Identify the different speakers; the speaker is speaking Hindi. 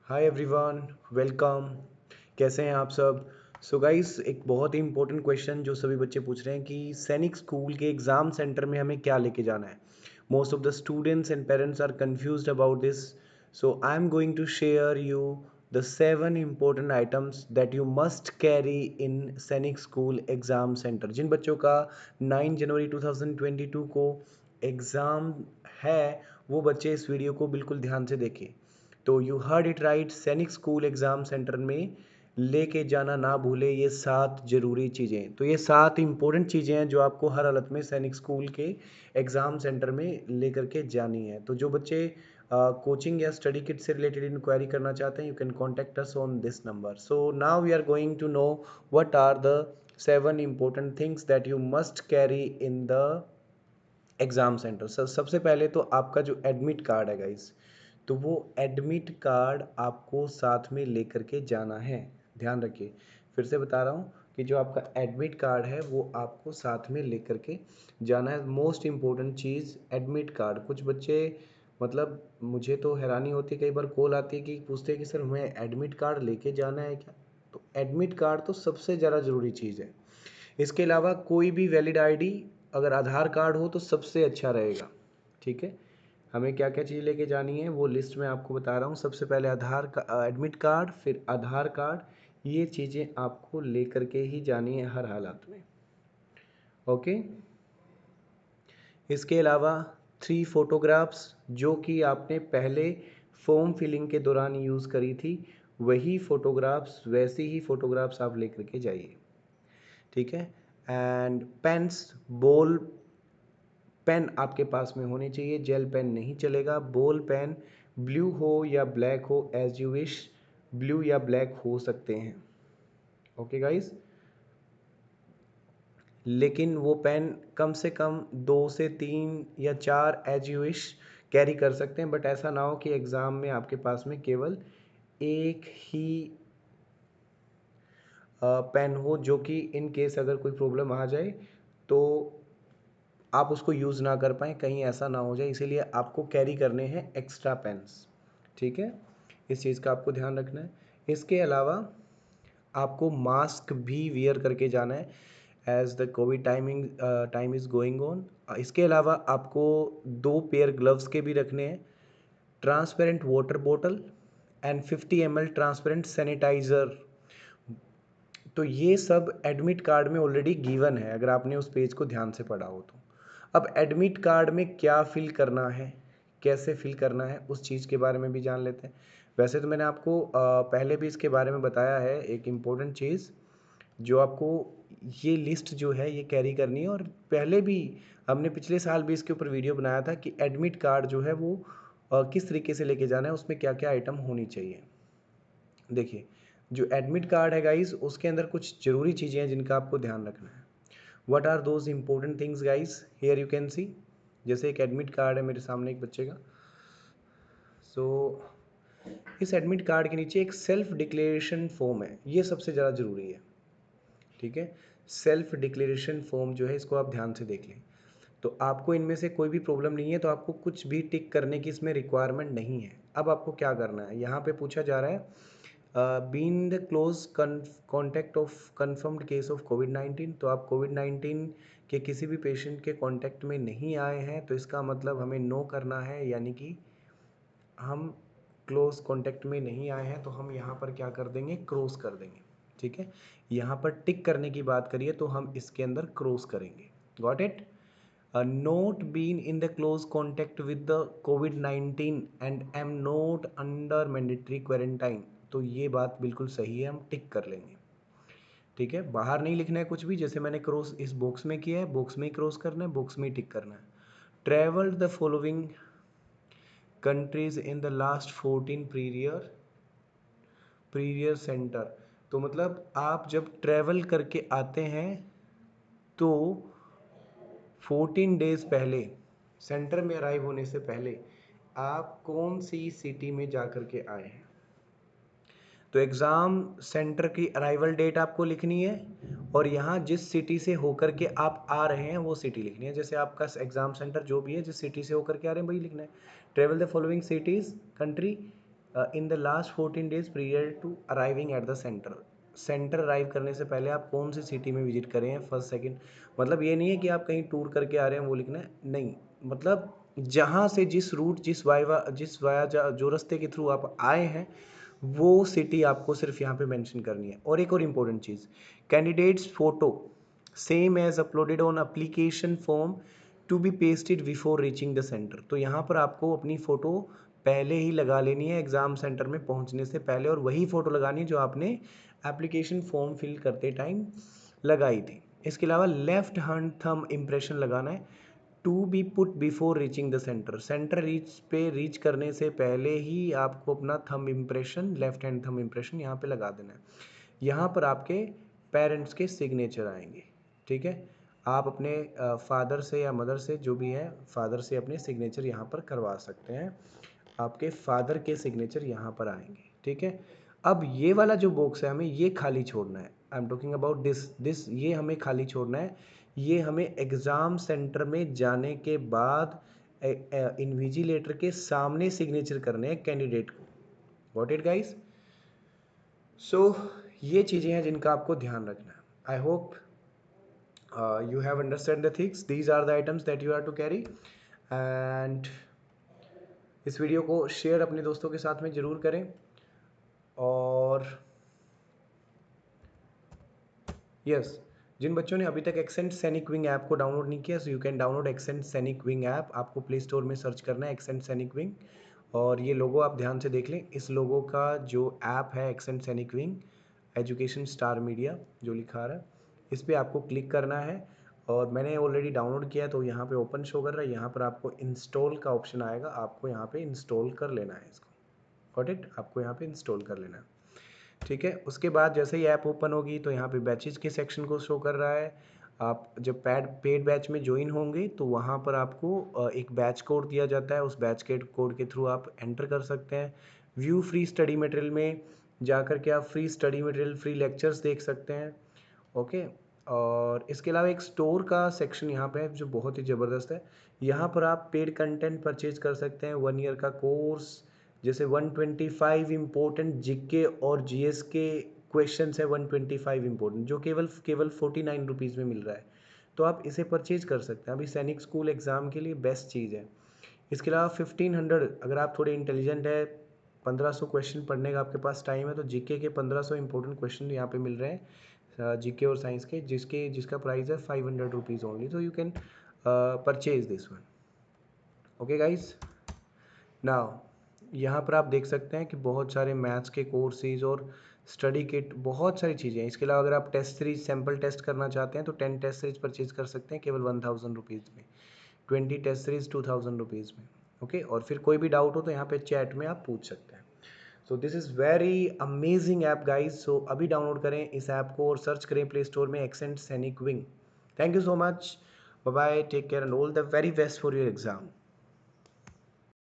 Speaker 1: Hi everyone, welcome. कैसे हैं आप सब? सो गाइस, एक बहुत ही इंपॉर्टेंट क्वेश्चन जो सभी बच्चे पूछ रहे हैं कि सैनिक स्कूल के एग्ज़ाम सेंटर में हमें क्या लेके जाना है। Most of the students and parents are confused about this. So I am going to share you the 7 important items that you must carry in Sainik school exam centre. जिन बच्चों का 9 जनवरी 2022 को एग्ज़ाम है, वो बच्चे इस वीडियो को बिल्कुल ध्यान से देखें। तो यू हर्ड इट राइट, सैनिक स्कूल एग्ज़ाम सेंटर में लेके जाना ना भूले ये 7 ज़रूरी चीज़ें। तो ये 7 इंपॉर्टेंट चीज़ें हैं जो आपको हर हालत में सैनिक स्कूल के एग्ज़ाम सेंटर में लेकर के जानी है। तो जो बच्चे कोचिंग या स्टडी किट से रिलेटेड इंक्वायरी करना चाहते हैं, you can contact us on this number. So now we are going to know what are the 7 important things that you must carry in the exam centre. सबसे पहले तो आपका जो एडमिट कार्ड है गाइस, तो वो एडमिट कार्ड आपको साथ में लेकर के जाना है। ध्यान रखिए, फिर से बता रहा हूँ कि जो आपका एडमिट कार्ड है वो आपको साथ में लेकर के जाना है। मोस्ट इम्पोर्टेंट चीज़ एडमिट कार्ड। कुछ बच्चे मतलब मुझे तो हैरानी होती है, कई बार कॉल आती है कि पूछते हैं कि सर हमें एडमिट कार्ड लेके जाना है क्या। तो एडमिट कार्ड तो सबसे ज़्यादा ज़रूरी चीज़ है। इसके अलावा कोई भी वैलिड आईडी, अगर आधार कार्ड हो तो सबसे अच्छा रहेगा। ठीक है, हमें क्या क्या चीज़ लेके जानी है वो लिस्ट में आपको बता रहा हूँ। सबसे पहले एडमिट कार्ड, फिर आधार कार्ड। ये चीज़ें आपको लेकर के ही जानी है हर हालात में। ओके, इसके अलावा 3 फोटोग्राफ्स जो कि आपने पहले फॉर्म फिलिंग के दौरान यूज़ करी थी, वही फोटोग्राफ्स, वैसी ही फोटोग्राफ्स आप लेकर के जाइए। ठीक है, एंड पेन्स, बॉल पेन आपके पास में होनी चाहिए। जेल पेन नहीं चलेगा। बॉल पेन ब्लू हो या ब्लैक हो, एज यू विश। ब्लू या ब्लैक हो सकते हैं। ओके गाइस, लेकिन वो पेन कम से कम 2 से 3 या 4 एज यू विश कैरी कर सकते हैं, बट ऐसा ना हो कि एग्ज़ाम में आपके पास में केवल एक ही पेन हो, जो कि इन केस अगर कोई प्रॉब्लम आ जाए तो आप उसको यूज़ ना कर पाएँ, कहीं ऐसा ना हो जाए। इसीलिए आपको कैरी करने हैं एक्स्ट्रा पेन्स। ठीक है, इस चीज़ का आपको ध्यान रखना है। इसके अलावा आपको मास्क भी वियर करके जाना है as the Covid time is going on. इसके अलावा आपको 2 पेयर ग्लव्स के भी रखने हैं, transparent water bottle and 50 ml transparent sanitiser. तो ये सब एडमिट कार्ड में ऑलरेडी गिवन है, अगर आपने उस पेज को ध्यान से पढ़ा हो तो। अब एडमिट कार्ड में क्या फिल करना है, कैसे फिल करना है, उस चीज़ के बारे में भी जान लेते हैं। वैसे तो मैंने आपको पहले भी इसके बारे में बताया है। एक इम्पोर्टेंट चीज़ जो आपको ये लिस्ट जो है ये कैरी करनी है, और पहले भी हमने पिछले साल भी इसके ऊपर वीडियो बनाया था कि एडमिट कार्ड जो है वो किस तरीके से लेके जाना है, उसमें क्या क्या आइटम होनी चाहिए। देखिए, जो एडमिट कार्ड है गाइस, उसके अंदर कुछ ज़रूरी चीज़ें हैं जिनका आपको ध्यान रखना है। What are those important things guys, here you can see. जैसे एक एडमिट कार्ड है मेरे सामने एक बच्चे का। सो इस एडमिट कार्ड के नीचे एक सेल्फ डिक्लेरेशन फॉर्म है, ये सबसे ज़्यादा ज़रूरी है। ठीक है, सेल्फ डिक्लेरेशन फॉर्म जो है इसको आप ध्यान से देख लें। तो आपको इनमें से कोई भी प्रॉब्लम नहीं है, तो आपको कुछ भी टिक करने की इसमें रिक्वायरमेंट नहीं है। अब आपको क्या करना है, यहाँ पे पूछा जा रहा है being the close contact of confirmed case of कोविड-19। तो आप कोविड-19 के किसी भी पेशेंट के कॉन्टैक्ट में नहीं आए हैं, तो इसका मतलब हमें नो करना है, यानी कि हम क्लोज कॉन्टैक्ट में नहीं आए हैं तो हम यहाँ पर क्या कर देंगे, क्रॉस कर देंगे। ठीक है, यहाँ पर टिक करने की बात करिए तो हम इसके अंदर क्रॉस करेंगे। Got it. Not been in the close contact with the कोविड-19 and am not under mandatory quarantine. तो ये बात बिल्कुल सही है, हम टिक कर लेंगे। ठीक है, बाहर नहीं लिखना है कुछ भी, जैसे मैंने क्रॉस इस बॉक्स में किया है, बॉक्स में ही क्रॉस करना है, बॉक्स में ही टिक करना है। Travelled the following countries in the last 14 praevia centre. तो मतलब आप जब ट्रैवल करके आते हैं तो 14 डेज पहले, सेंटर में अराइव होने से पहले, आप कौन सी सिटी में जा कर के आए हैं। तो एग्ज़ाम सेंटर की अराइवल डेट आपको लिखनी है, और यहाँ जिस सिटी से होकर के आप आ रहे हैं वो सिटी लिखनी है। जैसे आपका एग्ज़ाम सेंटर जो भी है, जिस सिटी से होकर के आ रहे हैं वही लिखना है। Travel the following cities country in the last 14 days prior to arriving at the centre. Centre arrive करने से पहले आप कौन सी सिटी में विजिट करें हैं, फर्स्ट सेकंड। मतलब ये नहीं है कि आप कहीं टूर करके आ रहे हैं वो लिखना है, नहीं, मतलब जहाँ से जिस रूट जिस वाया जो रास्ते के थ्रू आप आए हैं वो सिटी आपको सिर्फ यहाँ पे मेंशन करनी है। और एक और इम्पोर्टेंट चीज़, candidates photo same as uploaded on application form to be pasted before reaching the centre. तो यहाँ पर आपको अपनी फ़ोटो पहले ही लगा लेनी है एग्ज़ाम सेंटर में पहुँचने से पहले, और वही फ़ोटो लगानी है जो आपने एप्लीकेशन फॉर्म फिल करते टाइम लगाई थी। इसके अलावा लेफ्ट हैंड थंब इम्प्रेशन लगाना है to be put before reaching the centre. Centre reach करने से पहले ही आपको अपना thumb impression, left hand thumb impression यहाँ पे लगा देना है। यहाँ पर आपके पेरेंट्स के सिग्नेचर आएंगे, ठीक है। आप अपने फादर से या मदर से, जो भी है, फादर से अपने सिग्नेचर यहाँ पर करवा सकते हैं। आपके फादर के सिग्नेचर यहाँ पर आएंगे, ठीक है। अब ये वाला जो बॉक्स है हमें ये खाली छोड़ना है। I am talking about this ये हमें खाली छोड़ना है। ये हमें एग्ज़ाम सेंटर में जाने के बाद इन्विजिलेटर के सामने सिग्नेचर करने हैं कैंडिडेट को। Got it guys? सो ये चीज़ें हैं जिनका आपको ध्यान रखना है। I hope you have understand the things. These are the items that you are to carry. And इस वीडियो को शेयर अपने दोस्तों के साथ में ज़रूर करें। और यस, जिन बच्चों ने अभी तक एक्सेंट सैनिक विंग ऐप को डाउनलोड नहीं किया, so you can download accent Sainik wing app. आपको प्ले स्टोर में सर्च करना है एक्सेंट सैनिक विंग, और ये लोगो आप ध्यान से देख लें। इस लोगो का जो ऐप है accent Sainik wing education star media जो लिखा रहा है, इस पर आपको क्लिक करना है। और मैंने ऑलरेडी डाउनलोड किया तो यहाँ पे ओपन शो कर रहा है। यहाँ पर आपको इंस्टॉल का ऑप्शन आएगा, आपको यहाँ पे इंस्टॉल कर लेना है इसको। Got it? आपको यहाँ पे इंस्टॉल कर लेना है, ठीक है। उसके बाद जैसे ही ऐप ओपन होगी तो यहाँ पे बैचेस के सेक्शन को शो कर रहा है। आप जब पेड बैच में ज्वाइन होंगे तो वहाँ पर आपको एक बैच कोड दिया जाता है, उस बैच के कोड के थ्रू आप एंटर कर सकते हैं। व्यू फ्री स्टडी मटेरियल में जाकर के आप free study material, free lectures देख सकते हैं, ओके। और इसके अलावा एक स्टोर का सेक्शन यहाँ पे है जो बहुत ही ज़बरदस्त है। यहाँ पर आप पेड कंटेंट परचेज कर सकते हैं। 1 ईयर का कोर्स, जैसे 125 इम्पोर्टेंट जीके और जीएस के क्वेश्चंस है, 125 इम्पोर्टेंट, जो केवल 49 रुपीज़ में मिल रहा है। तो आप इसे परचेज कर सकते हैं। अभी सैनिक स्कूल एग्ज़ाम के लिए बेस्ट चीज़ है। इसके अलावा 1500, अगर आप थोड़े इंटेलिजेंट है, 1500 क्वेश्चन पढ़ने का आपके पास टाइम है, तो जीके के 1500 इंपॉर्टेंट क्वेश्चन यहाँ पे मिल रहे हैं, जीके और साइंस के, जिसका प्राइस है 500 रुपीज़ ओनली। तो you can purchase this one, okay guys. Now यहाँ पर आप देख सकते हैं कि बहुत सारे मैथ्स के कोर्सेज और स्टडी किट, बहुत सारी चीज़ें हैं। इसके अलावा अगर आप टेस्ट सीरीज सैम्पल टेस्ट करना चाहते हैं तो 10 टेस्ट सीरीज परचेज कर सकते हैं केवल 1000 रुपीज़ में, 20 टेस्ट सीरीज 2000 रुपीज़ में, ओके। और फिर कोई भी डाउट हो तो यहाँ पे चैट में आप पूछ सकते हैं। So this is very amazing app guys. So अभी डाउनलोड करें इस ऐप को और सर्च करें प्ले स्टोर में accent Sainik wing. Thank you so much, bye bye, take care and all the very best for your exam.